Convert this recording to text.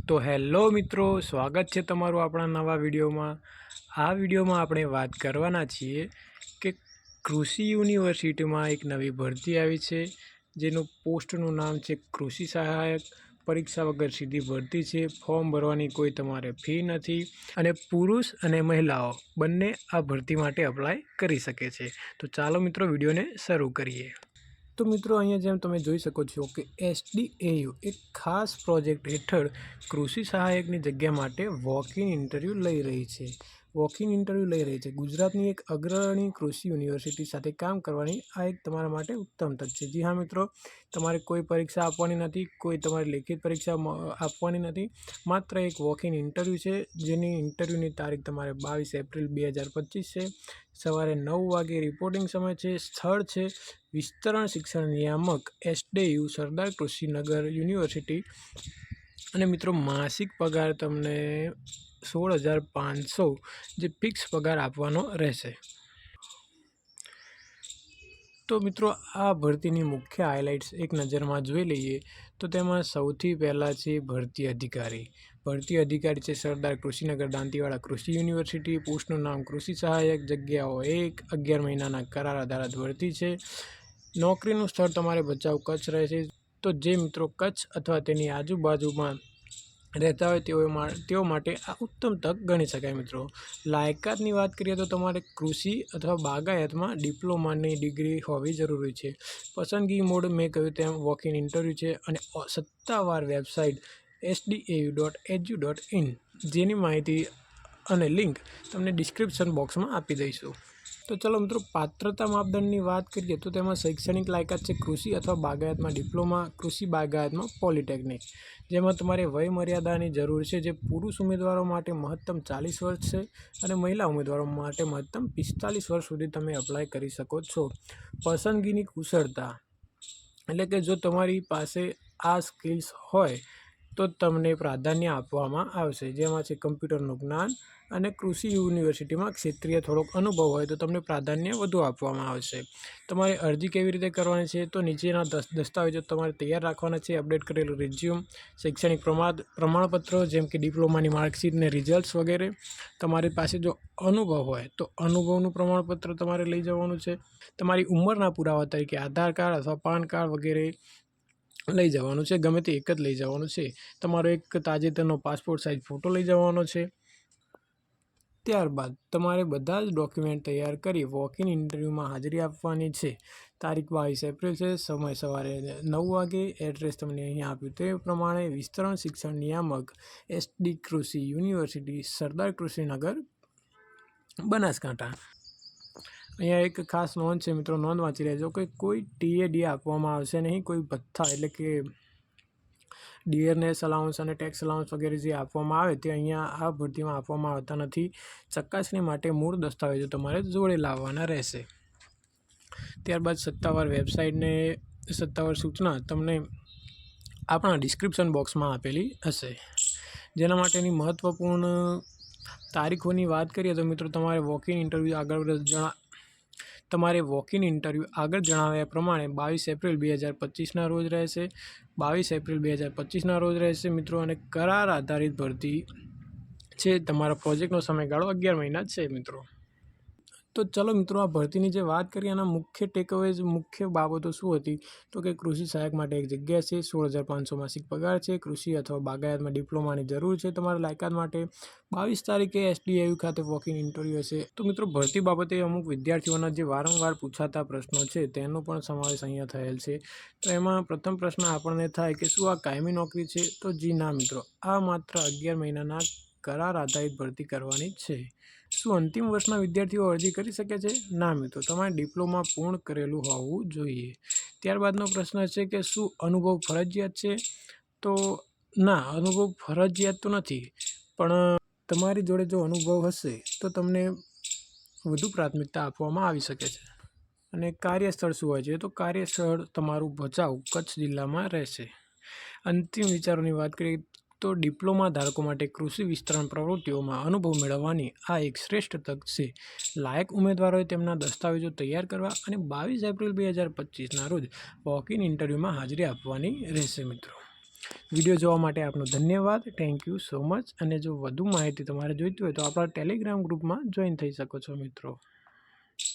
તો હેલો મિત્રો, સ્વાગત છે તમારું આપણા નવા વિડીયોમાં। આ વિડીયોમાં આપણે વાત કરવાના છીએ કે કૃષિ યુનિવર્સિટીમાં એક નવી ભરતી આવી છે, જેનું પોસ્ટનું નામ છે કૃષિ સહાયક। પરીક્ષા વગર સીધી ભરતી છે। ફોર્મ ભરવાની કોઈ તમારે ફી નથી અને પુરુષ અને મહિલાઓ બંને આ ભરતી માટે અપ્લાય કરી શકે છે। તો ચાલો મિત્રો વિડીયોને શરૂ કરીએ। તો મિત્રો અહીંયા જેમ તમે જોઈ શકો છો કે SDAU એક ખાસ પ્રોજેક્ટ હેઠળ કૃષિ સહાયકની જગ્યા માટે વોક-ઇન ઇન્ટરવ્યૂ લઈ રહી છે। ગુજરાતની એક અગ્રણી કૃષિ યુનિવર્સિટી સાથે કામ કરવાની આ એક તમારા માટે ઉત્તમ તક છે। જી હા મિત્રો, તમારે કોઈ પરીક્ષા આપવાની નથી, કોઈ તમારી લેખિત પરીક્ષા આપવાની નથી, માત્ર એક વોક-ઇન ઇન્ટરવ્યૂ છે, જેની ઇન્ટરવ્યૂની તારીખ તમારે 22 એપ્રિલ 2025 છે। સવારે 9 વાગે રિપોર્ટિંગ સમય છે। સ્થળ છે વિસ્તરણ શિક્ષણ નિયામક SDAU સરદાર કૃષિનગર યુનિવર્સિટી। અને મિત્રો માસિક પગાર તમને 16,500 જે ફિક્સ પગાર આપવાનો રહેશે। તો મિત્રો આ ભરતીની મુખ્ય હાઇલાઇટ્સ એક નજરમાં જોઈ લઈએ તો તેમાં સૌથી પહેલાં છે ભરતી અધિકારી। ભરતી અધિકારી છે સરદાર કૃષિનગર દાંતીવાડા કૃષિ યુનિવર્સિટી। પોસ્ટનું નામ કૃષિ સહાયક। જગ્યાઓ 11 મહિનાના કરાર આધારિત ભરતી છે। નોકરીનું સ્થળ તમારે ભચાઉ કચ્છ રહેશે। તો જે મિત્રો કચ્છ અથવા તેની આજુબાજુમાં રહેતા હોય તેઓ માટે આ ઉત્તમ તક ગણી શકાય। મિત્રો લાયકાતની વાત કરીએ તો તમારે કૃષિ અથવા બાગાયતમાં ડિપ્લોમાની ડિગ્રી હોવી જરૂરી છે। પસંદગી મોડ મેં કહ્યું તેમ વોક-ઇન ઇન્ટરવ્યૂ છે અને સત્તાવાર વેબસાઇટ sdau.edu.in જેની માહિતી અને લિંક તમને ડિસ્ક્રિપ્શન બોક્સમાં આપી દઈશું। તો ચલો મિત્રો પાત્રતા માપદંડની વાત કરીએ તો તેમાં શૈક્ષણિક લાયકાત છે કૃષિ અથવા બાગાયતમાં ડિપ્લોમા, કૃષિ બાગાયતમાં પોલિટેકનિક। જેમાં તમારે વય મર્યાદાની જરૂર છે, જે પુરુષ ઉમેદવારો માટે મહત્તમ 40 વર્ષ છે અને મહિલા ઉમેદવારો માટે મહત્તમ 45 વર્ષ સુધી તમે અપ્લાય કરી શકો છો। પસંદગીની કુશળતા એટલે કે જો તમારી પાસે આ સ્કિલ્સ હોય તો તમને પ્રાધાન્ય આપવામાં આવશે, જેમાં છે કમ્પ્યુટરનું જ્ઞાન અને કૃષિ યુનિવર્સિટીમાં ક્ષેત્રીય થોડોક અનુભવ હોય તો તમને પ્રાધાન્ય વધુ આપવામાં આવશે। તમારે અરજી કેવી રીતે કરવાની છે તો નીચેના દસ્તાવેજો તમારે તૈયાર રાખવાના છે। અપડેટ કરેલું રિઝ્યુમ, શૈક્ષણિક પ્રમાણપત્રો જેમ કે ડિપ્લોમાની માર્કશીટ ને રિઝલ્ટ્સ વગેરે। તમારી પાસે જો અનુભવ હોય તો અનુભવનું પ્રમાણપત્ર તમારે લઈ જવાનું છે। તમારી ઉંમરના પુરાવા તરીકે આધાર કાર્ડ અથવા પાન કાર્ડ વગેરે લઈ જવાનું છે, ગમે તે એક જ લઈ જવાનું છે। તમારો એક તાજેતરનો પાસપોર્ટ સાઇઝ ફોટો લઈ જવાનો છે। ત્યારબાદ તમારે બધા જ ડોક્યુમેન્ટ તૈયાર કરી વોક-ઇન ઇન્ટરવ્યૂમાં હાજરી આપવાની છે। તારીખ 22 એપ્રિલ છે। સમય સવારે 9 વાગે। એડ્રેસ તમને અહીંયા આપ્યું તે પ્રમાણે વિસ્તરણ શિક્ષણ નિયામક SD કૃષિ યુનિવર્સિટી સરદાર કૃષિનગર બનાસકાંઠા। અહીંયા એક ખાસ નોંધ છે મિત્રો, નોંધ વાંચી લેજો કે કોઈ TAD આપવામાં આવશે નહીં, કોઈ ભથ્થા એટલે કે ડિયરનેસ અલાઉન્સ અને ટેક્સ અલાઉન્સ વગેરે જે આપવામાં આવે તે અહીંયા આ ભરતીમાં આપવામાં આવતા નથી। ચકાસણી માટે મૂળ દસ્તાવેજો તમારે જોડે લાવવાના રહેશે। ત્યારબાદ સત્તાવાર વેબસાઇટને સત્તાવાર સૂચના તમને આપણા ડિસ્ક્રિપ્શન બોક્સમાં આપેલી હશે। જેના માટેની મહત્ત્વપૂર્ણ તારીખોની વાત કરીએ તો મિત્રો તમારે વોક-ઇન ઇન્ટરવ્યૂ આગળ જણાવ્યા પ્રમાણે 22 એપ્રિલ 2025ના રોજ રહેશે। 22 એપ્રિલ 2025ના રોજ રહેશે મિત્રો। અને કરાર આધારિત ભરતી છે। તમારા પ્રોજેક્ટનો સમયગાળો 11 મહિના છે મિત્રો। તો ચલો મિત્રો આ ભરતીની જે વાત કરીએ એના મુખ્ય ટેકઅવેઝ, મુખ્ય બાબતો શું હતી તો કે કૃષિ સહાયક માટે એક જગ્યા છે, 16,500 માસિક પગાર છે, કૃષિ અથવા બાગાયતમાં ડિપ્લોમાની જરૂર છે તમારા લાયકાત માટે। 22 તારીખે SDAU ખાતે વોક-ઇન ઇન્ટરવ્યૂ હશે। તો મિત્રો ભરતી બાબતે અમુક વિદ્યાર્થીઓના જે વારંવાર પૂછાતા પ્રશ્નો છે તેનો પણ સમાવેશ અહીંયા થયેલ છે। તો એમાં પ્રથમ પ્રશ્ન આપણને થાય કે શું આ કાયમી નોકરી છે? તો જી ના મિત્રો, આ માત્ર 11 મહિનાના કરાર આધારિત ભરતી કરવાની છે। શું અંતિમ વર્ષના વિદ્યાર્થીઓ અરજી કરી શકે છે? ના મિત્રો, તમારે ડિપ્લોમા પૂર્ણ કરેલું હોવું જોઈએ। ત્યારબાદનો પ્રશ્ન છે કે શું અનુભવ ફરજિયાત છે? તો ના, અનુભવ ફરજિયાત તો નથી, પણ તમારી જોડે જો અનુભવ હશે તો તમને વધુ પ્રાથમિકતા આપવામાં આવી શકે છે। અને કાર્યસ્થળ શું હોય છે? તો કાર્યસ્થળ તમારું ભચાઉ કચ્છ જિલ્લામાં રહેશે। અંતિમ વિચારોની વાત કરીએ તો ડિપ્લોમા ધારકો માટે કૃષિ વિસ્તરણ પ્રવૃત્તિઓમાં અનુભવ મેળવવાની આ એક શ્રેષ્ઠ તક છે। લાયક ઉમેદવારોએ તેમના દસ્તાવેજો તૈયાર કરવા અને 22 એપ્રિલ 2025ના રોજ વોક-ઇન ઇન્ટરવ્યૂમાં હાજરી આપવાની રહેશે મિત્રો। વિડીયો જોવા માટે આપનો ધન્યવાદ. Thank you so much. અને જો વધુ માહિતી તમારે જોઈતી હોય તો આપણા ટેલિગ્રામ ગ્રુપમાં જોઈન થઈ શકો છો મિત્રો.